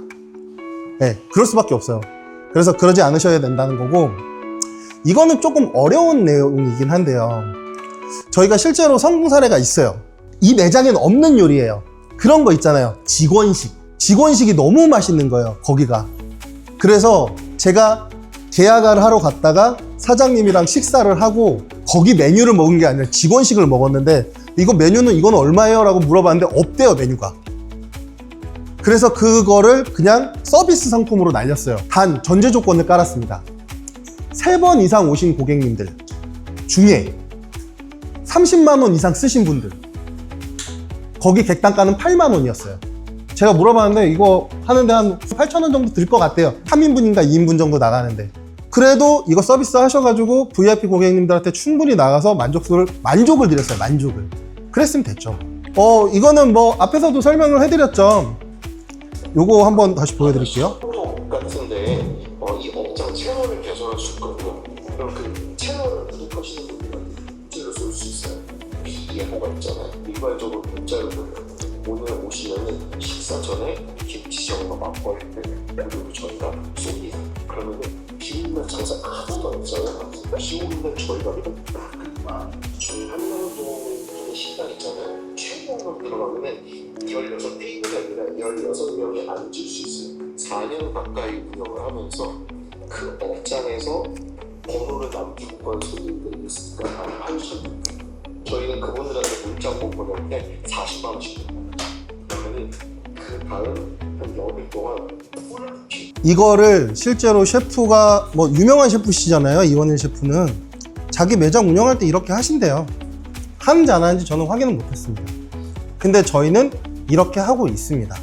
[SPEAKER 1] 네, 그럴 수밖에 없어요. 그래서 그러지 않으셔야 된다는 거고, 이거는 조금 어려운 내용이긴 한데요. 저희가 실제로 성공 사례가 있어요. 이 매장에는 없는 요리예요. 그런 거 있잖아요. 직원식. 직원식이 너무 맛있는 거예요, 거기가. 그래서 제가 계약을 하러 갔다가 사장님이랑 식사를 하고 거기 메뉴를 먹은 게 아니라 직원식을 먹었는데, 이거 메뉴는 이건 얼마예요? 라고 물어봤는데 없대요, 메뉴가. 그래서 그거를 그냥 서비스 상품으로 날렸어요. 단 전제 조건을 깔았습니다. 3번 이상 오신 고객님들 중에 30만 원 이상 쓰신 분들, 거기 객단가는 8만 원이었어요. 제가 물어봤는데 이거 하는데 한 8,000원 정도 들 것 같대요. 3인분인가 2인분 정도 나가는데. 그래도 이거 서비스 하셔가지고 VIP 고객님들한테 충분히 나가서 만족을 드렸어요. 만족을. 그랬으면 됐죠. 이거는 뭐 앞에서도 설명을 해드렸죠. 요거 한번 다시 보여드릴게요.
[SPEAKER 3] 같은데 이 업장 채널을 개설할 수 있거든요. 그럼 그 채널을 구독하시는 분들은 문자를 쏠 수 있어요. 예보가 있잖아요. 일괄적으로 문자를 보내요. 오늘 오시면은 식사 전에 김치전과 막걸리를 무료로 저희가 쏩니다. 그러면은 비 오는 날 장사 하나도 안 했잖아요. 비 오는 날 저희가 저희 한남동에 식당 있잖아요. 최고로 들어가면은 16테이블이 아니라 16명이 앉을 수 있어요. 4년 가까이 운영을 하면서 그 업장에서 번호를 남기고 간 손님들이 있으니까 한 80분. 저희는 그분들한테 문자 한 번 보낼 때 40만 원씩 줍니다. 그러면은 그 다음 한 열흘 동안
[SPEAKER 1] 이거를 실제로 셰프가 뭐 유명한 셰프시잖아요. 이원일 셰프는 자기 매장 운영할 때 이렇게 하신대요. 하는지 안 하는지 저는 확인은 못했습니다. 근데 저희는 이렇게 하고 있습니다.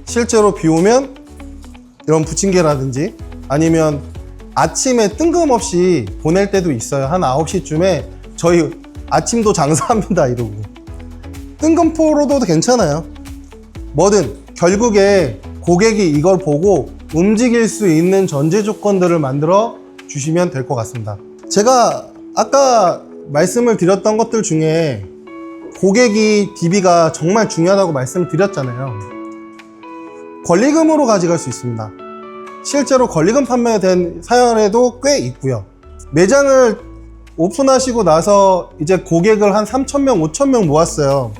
[SPEAKER 1] 실제로 비 오면 이런 부침개라든지 아니면 아침에 뜬금없이 보낼 때도 있어요. 한 9시쯤에 저희 아침도 장사합니다 이러고. 뜬금포로도 괜찮아요. 뭐든 결국에 고객이 이걸 보고 움직일 수 있는 전제 조건들을 만들어 주시면 될 것 같습니다. 제가 아까 말씀을 드렸던 것들 중에 고객이 DB가 정말 중요하다고 말씀을 드렸잖아요. 권리금으로 가져갈 수 있습니다. 실제로 권리금 판매된 사연에도 꽤 있고요. 매장을 오픈하시고 나서 이제 고객을 한 3,000명, 5,000명 모았어요.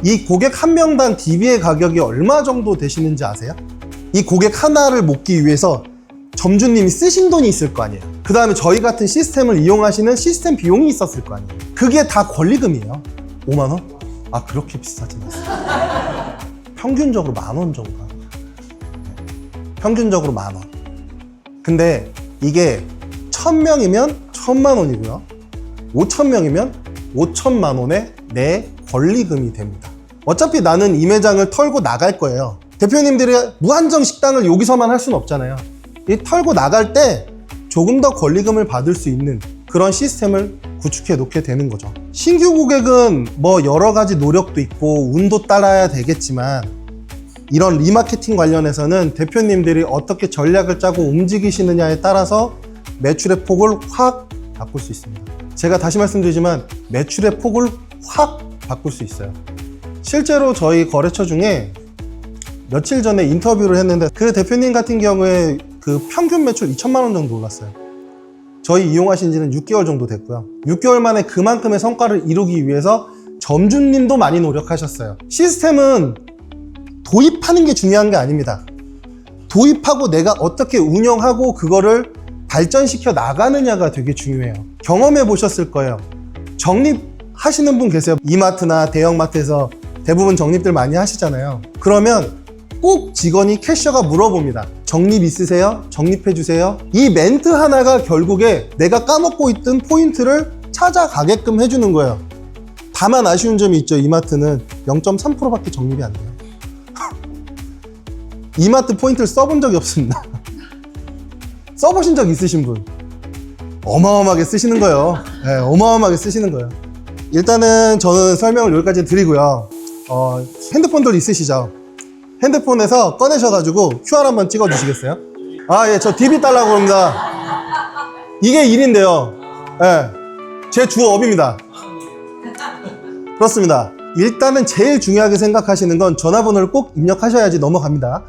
[SPEAKER 1] 이 고객 한 명당 DB의 가격이 얼마 정도 되시는지 아세요? 이 고객 하나를 모기 위해서 점주님이 쓰신 돈이 있을 거 아니에요. 그 다음에 저희 같은 시스템을 이용하시는 시스템 비용이 있었을 거 아니에요. 그게 다 권리금이에요. 5만 원? 아, 그렇게 비싸진 않습니다. 평균적으로 10,000원 정도 합니다. 평균적으로 10,000원. 근데 이게 1,000명이면 1,000만 원이고요. 5,000명이면 5,000만 원의 내 권리금이 됩니다. 어차피 나는 이 매장을 털고 나갈 거예요. 대표님들이 무한정 식당을 여기서만 할 수는 없잖아요. 이 털고 나갈 때 조금 더 권리금을 받을 수 있는 그런 시스템을 구축해 놓게 되는 거죠. 신규 고객은 뭐 여러 가지 노력도 있고 운도 따라야 되겠지만, 이런 리마케팅 관련해서는 대표님들이 어떻게 전략을 짜고 움직이시느냐에 따라서 매출의 폭을 확 바꿀 수 있습니다. 제가 다시 말씀드리지만 매출의 폭을 확 바꿀 수 있어요. 실제로 저희 거래처 중에 며칠 전에 인터뷰를 했는데 그 대표님 같은 경우에 그 평균 매출 2,000만 원 정도 올랐어요. 저희 이용하신 지는 6개월 정도 됐고요. 6개월 만에 그만큼의 성과를 이루기 위해서 점주님도 많이 노력하셨어요. 시스템은 도입하는 게 중요한 게 아닙니다. 도입하고 내가 어떻게 운영하고 그거를 발전시켜 나가느냐가 되게 중요해요. 경험해 보셨을 거예요. 적립하시는 분 계세요. 이마트나 대형마트에서 대부분 적립들 많이 하시잖아요. 그러면 꼭 직원이 캐셔가 물어봅니다. 적립 있으세요? 적립해 주세요. 이 멘트 하나가 결국에 내가 까먹고 있던 포인트를 찾아가게끔 해주는 거예요. 다만 아쉬운 점이 있죠. 이마트는 0.3%밖에 적립이 안 돼요. 이마트 포인트를 써본 적이 없습니다. 써보신 적 있으신 분? 어마어마하게 쓰시는 거예요. 네, 어마어마하게 쓰시는 거예요. 일단은 저는 설명을 여기까지 드리고요. 핸드폰들 있으시죠? 핸드폰에서 꺼내셔가지고 QR 한번 찍어 주시겠어요? 아, 예, 저 DB 달라고 합니다. 이게 일인데요. 예, 제 주업입니다. 그렇습니다. 일단은 제일 중요하게 생각하시는 건 전화번호를 꼭 입력하셔야지 넘어갑니다.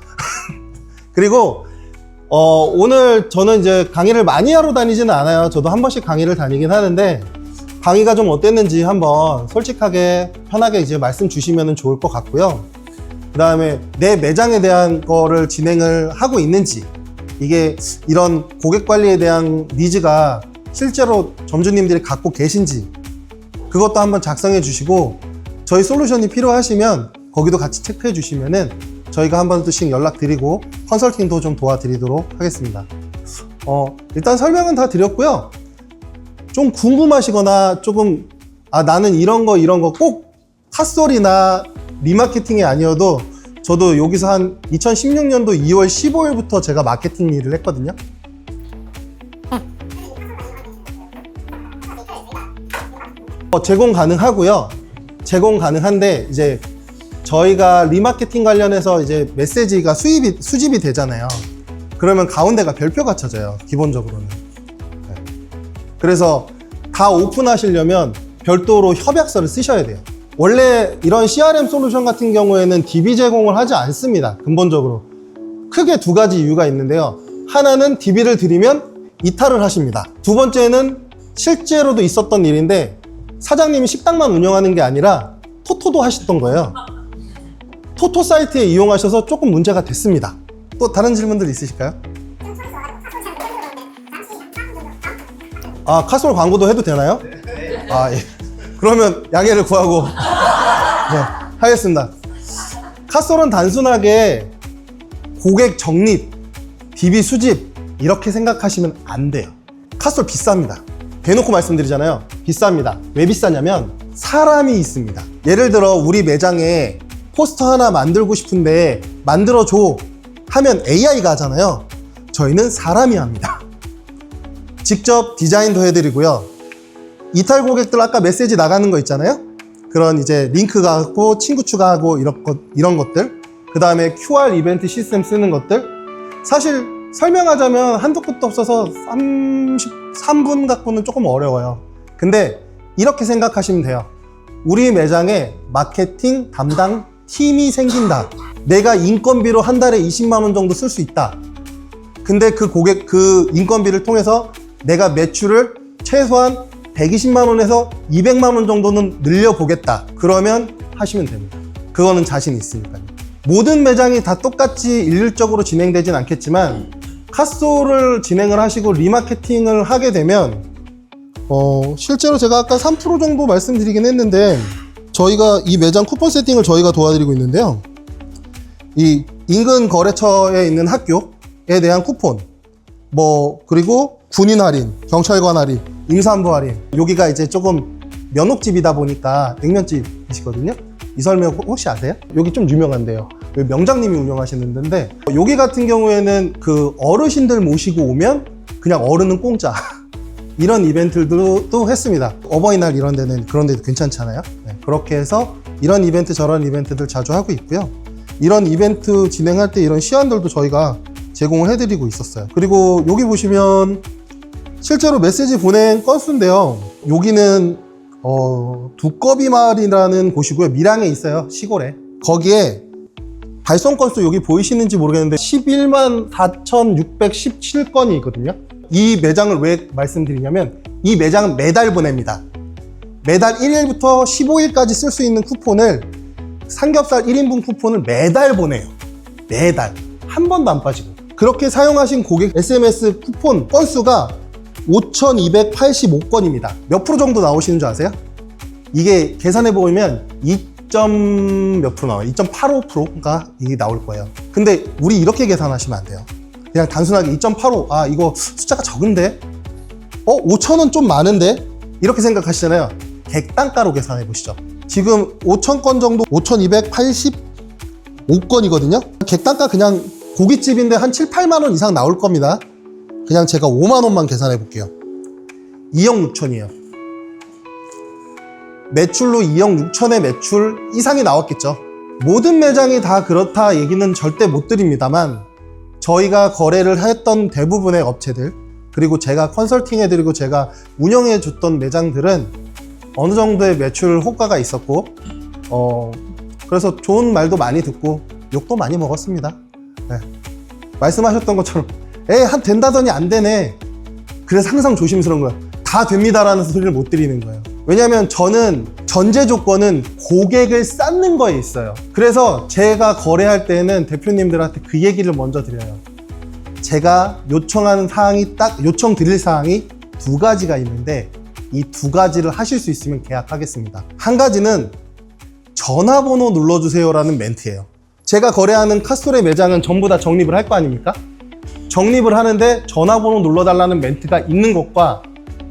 [SPEAKER 1] 그리고 오늘 저는 이제 강의를 많이 하러 다니지는 않아요. 저도 한 번씩 강의를 다니긴 하는데 강의가 좀 어땠는지 한번 솔직하게 편하게 이제 말씀 주시면 좋을 것 같고요. 그 다음에 내 매장에 대한 거를 진행을 하고 있는지, 이게 이런 고객 관리에 대한 니즈가 실제로 점주님들이 갖고 계신지 그것도 한번 작성해 주시고, 저희 솔루션이 필요하시면 거기도 같이 체크해 주시면은 저희가 한 번씩 연락드리고 컨설팅도 좀 도와드리도록 하겠습니다. 일단 설명은 다 드렸고요. 좀 궁금하시거나 조금 나는 이런 거 꼭 핫솔이나 리마케팅이 아니어도 저도 여기서 한 2016년도 2월 15일부터 제가 마케팅 일을 했거든요. 제공 가능하고요. 제공 가능한데 이제 저희가 리마케팅 관련해서 이제 메시지가 수집이 되잖아요. 그러면 가운데가 별표가 쳐져요, 기본적으로는. 네. 그래서 다 오픈하시려면 별도로 협약서를 쓰셔야 돼요. 원래 이런 CRM 솔루션 같은 경우에는 DB 제공을 하지 않습니다, 근본적으로. 크게 두 가지 이유가 있는데요. 하나는 DB를 드리면 이탈을 하십니다. 두 번째는 실제로도 있었던 일인데 사장님이 식당만 운영하는 게 아니라 토토도 하셨던 거예요. 토토 사이트에 이용하셔서 조금 문제가 됐습니다. 또 다른 질문들 있으실까요? 카솔 광고도 해도 되나요? 예. 그러면 양해를 구하고 네, 하겠습니다. 카솔은 단순하게 고객 적립, DB 수집 이렇게 생각하시면 안 돼요. 카솔 비쌉니다. 대놓고 말씀드리잖아요. 비쌉니다. 왜 비싸냐면 사람이 있습니다. 예를 들어 우리 매장에 포스터 하나 만들고 싶은데 만들어줘 하면 AI가 하잖아요. 저희는 사람이 합니다. 직접 디자인도 해드리고요. 이탈 고객들 아까 메시지 나가는 거 있잖아요. 그런 이제 링크 가고 친구 추가하고 이런 것들, 그 다음에 QR 이벤트 시스템 쓰는 것들, 사실 설명하자면 한도 끝도 없어서 33분 갖고는 조금 어려워요. 근데 이렇게 생각하시면 돼요. 우리 매장에 마케팅 담당 팀이 생긴다. 내가 인건비로 한 달에 20만 원 정도 쓸 수 있다. 근데 그 인건비를 통해서 내가 매출을 최소한 120만 원에서 200만 원 정도는 늘려보겠다. 그러면 하시면 됩니다. 그거는 자신 있으니까요. 모든 매장이 다 똑같이 일률적으로 진행되진 않겠지만 카솔을 진행을 하시고 리마케팅을 하게 되면 실제로 제가 아까 3% 정도 말씀드리긴 했는데, 저희가 이 매장 쿠폰 세팅을 저희가 도와드리고 있는데요. 이 인근 거래처에 있는 학교에 대한 쿠폰, 그리고 군인 할인, 경찰관 할인, 임산부 할인. 여기가 이제 조금 면옥집이다 보니까 냉면집이시거든요. 이설명 혹시 아세요? 여기 좀 유명한데요. 여기 명장님이 운영하시는 데인데, 여기 같은 경우에는 그 어르신들 모시고 오면 그냥 어른은 공짜. 이런 이벤트들도 했습니다. 어버이날 이런 데는 그런 데도 괜찮잖아요. 네, 그렇게 해서 이런 이벤트 저런 이벤트들 자주 하고 있고요. 이런 이벤트 진행할 때 이런 시안들도 저희가 제공을 해드리고 있었어요. 그리고 여기 보시면 실제로 메시지 보낸 건수인데요. 여기는 두꺼비 마을이라는 곳이고요. 밀양에 있어요, 시골에. 거기에 발송 건수 여기 보이시는지 모르겠는데 11만 4,617건이 있거든요. 이 매장을 왜 말씀드리냐면 이 매장은 매달 보냅니다. 매달 1일부터 15일까지 쓸 수 있는 쿠폰을, 삼겹살 1인분 쿠폰을 매달 보내요. 매달. 한 번도 안 빠지고. 그렇게 사용하신 고객 SMS 쿠폰 건수가 5,285건입니다. 몇 프로 정도 나오시는 줄 아세요? 이게 계산해 보면 2몇 프로 나와요. 2.85%가 이게 나올 거예요. 근데 우리 이렇게 계산하시면 안 돼요. 그냥 단순하게 2.85, 이거 숫자가 적은데? 5,000원 좀 많은데? 이렇게 생각하시잖아요. 객단가로 계산해 보시죠. 지금 5,000건 정도, 5,285건이거든요. 객단가 그냥 고깃집인데 한 7, 8만 원 이상 나올 겁니다. 그냥 제가 5만 원만 계산해 볼게요. 2억 6천이에요. 매출로 2억 6천의 매출 이상이 나왔겠죠. 모든 매장이 다 그렇다 얘기는 절대 못 드립니다만 저희가 거래를 했던 대부분의 업체들 그리고 제가 컨설팅해드리고 제가 운영해줬던 매장들은 어느 정도의 매출 효과가 있었고 그래서 좋은 말도 많이 듣고 욕도 많이 먹었습니다. 네. 말씀하셨던 것처럼 한 된다더니 안 되네. 그래서 항상 조심스러운 거예요. 다 됩니다라는 소리를 못 드리는 거예요. 왜냐하면 저는 전제 조건은 고객을 쌓는 거에 있어요. 그래서 제가 거래할 때는 대표님들한테 그 얘기를 먼저 드려요. 제가 요청하는 사항이 딱 요청 드릴 사항이 두 가지가 있는데 이 두 가지를 하실 수 있으면 계약하겠습니다. 한 가지는 전화번호 눌러주세요라는 멘트예요. 제가 거래하는 카스토레 매장은 전부 다 적립을 할 거 아닙니까? 적립을 하는데 전화번호 눌러달라는 멘트가 있는 것과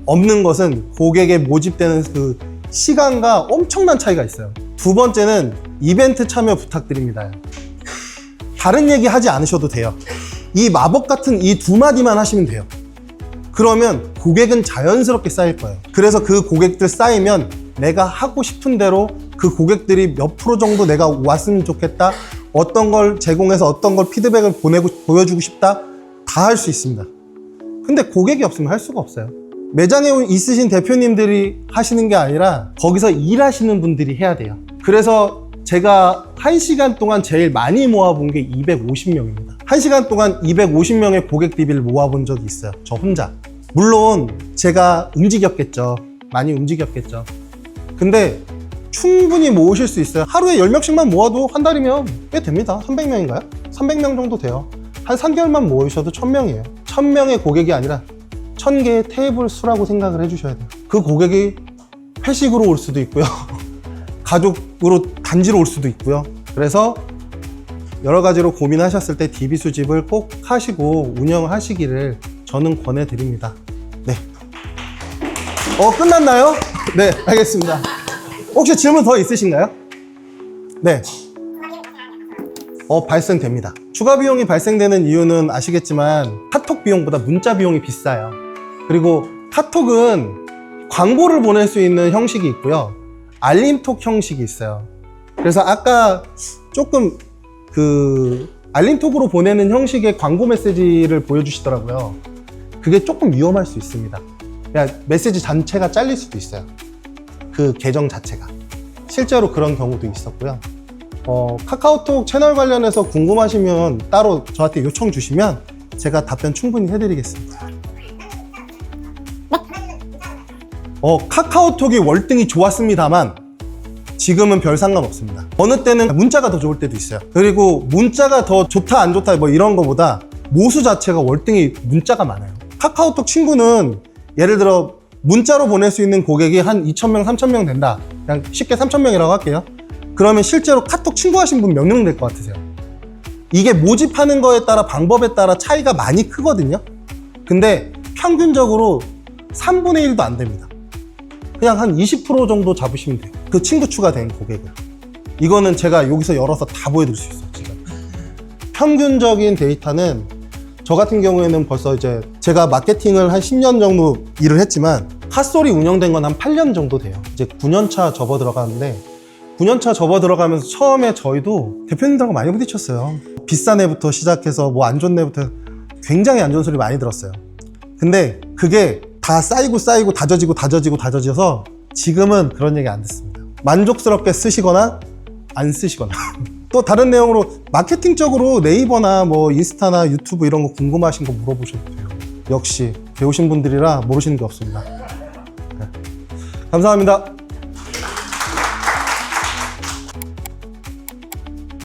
[SPEAKER 1] 없는 것은 고객에 모집되는 그 시간과 엄청난 차이가 있어요. 두 번째는 이벤트 참여 부탁드립니다. 다른 얘기 하지 않으셔도 돼요. 이 마법 같은 이 두 마디만 하시면 돼요. 그러면 고객은 자연스럽게 쌓일 거예요. 그래서 그 고객들 쌓이면 내가 하고 싶은 대로 그 고객들이 몇 프로 정도 내가 왔으면 좋겠다, 어떤 걸 제공해서 어떤 걸 피드백을 보여주고 싶다, 다 할 수 있습니다. 근데 고객이 없으면 할 수가 없어요. 매장에 있으신 대표님들이 하시는 게 아니라 거기서 일하시는 분들이 해야 돼요. 그래서 제가 1시간 동안 제일 많이 모아본 게 250명입니다. 1시간 동안 250명의 고객 DB를 모아본 적이 있어요. 저 혼자. 물론 제가 움직였겠죠. 많이 움직였겠죠. 근데 충분히 모으실 수 있어요. 하루에 10명씩만 모아도 한 달이면 꽤 됩니다. 300명인가요? 300명 정도 돼요. 한 3개월만 모으셔도 1000명이에요. 1000명의 고객이 아니라 1000개의 테이블 수라고 생각을 해주셔야 돼요. 그 고객이 회식으로 올 수도 있고요. 가족으로 단지로 올 수도 있고요. 그래서 여러 가지로 고민하셨을 때 DB 수집을 꼭 하시고 운영하시기를 저는 권해드립니다. 네. 끝났나요? 네, 알겠습니다. 혹시 질문 더 있으신가요? 네. 발생됩니다. 추가 비용이 발생되는 이유는 아시겠지만 카톡 비용보다 문자 비용이 비싸요. 그리고 카톡은 광고를 보낼 수 있는 형식이 있고요. 알림톡 형식이 있어요. 그래서 아까 조금 알림톡으로 보내는 형식의 광고 메시지를 보여주시더라고요. 그게 조금 위험할 수 있습니다. 그냥 메시지 전체가 잘릴 수도 있어요. 그 계정 자체가. 실제로 그런 경우도 있었고요. 카카오톡 채널 관련해서 궁금하시면 따로 저한테 요청 주시면 제가 답변 충분히 해드리겠습니다. 카카오톡이 월등히 좋았습니다만 지금은 별 상관없습니다. 어느 때는 문자가 더 좋을 때도 있어요. 그리고 문자가 더 좋다 안 좋다 뭐 이런 거보다 모수 자체가 월등히 문자가 많아요. 카카오톡 친구는 예를 들어 문자로 보낼 수 있는 고객이 한 2000명, 3000명 된다. 그냥 쉽게 3000명이라고 할게요. 그러면 실제로 카톡 친구하신 분 몇 명 될 것 같으세요? 이게 모집하는 거에 따라 방법에 따라 차이가 많이 크거든요. 근데 평균적으로 3분의 1도 안 됩니다. 그냥 한 20% 정도 잡으시면 돼요. 그 친구 추가된 고객을. 이거는 제가 여기서 열어서 다 보여드릴 수 있어요, 지금. 평균적인 데이터는 저 같은 경우에는 벌써 이제 제가 마케팅을 한 10년 정도 일을 했지만 핫솔이 운영된 건 한 8년 정도 돼요. 이제 9년차 접어 들어가는데 9년차 접어 들어가면서 처음에 저희도 대표님들하고 많이 부딪혔어요. 비싼 애부터 시작해서 뭐 안 좋은 애부터 굉장히 안 좋은 소리 많이 들었어요. 근데 그게 다 쌓이고 다져져서 지금은 그런 얘기 안 듣습니다. 만족스럽게 쓰시거나 안 쓰시거나. 또 다른 내용으로 마케팅적으로 네이버나 뭐 인스타나 유튜브 이런 거 궁금하신 거 물어보셔도 돼요. 역시 배우신 분들이라 모르시는 게 없습니다. 네. 감사합니다.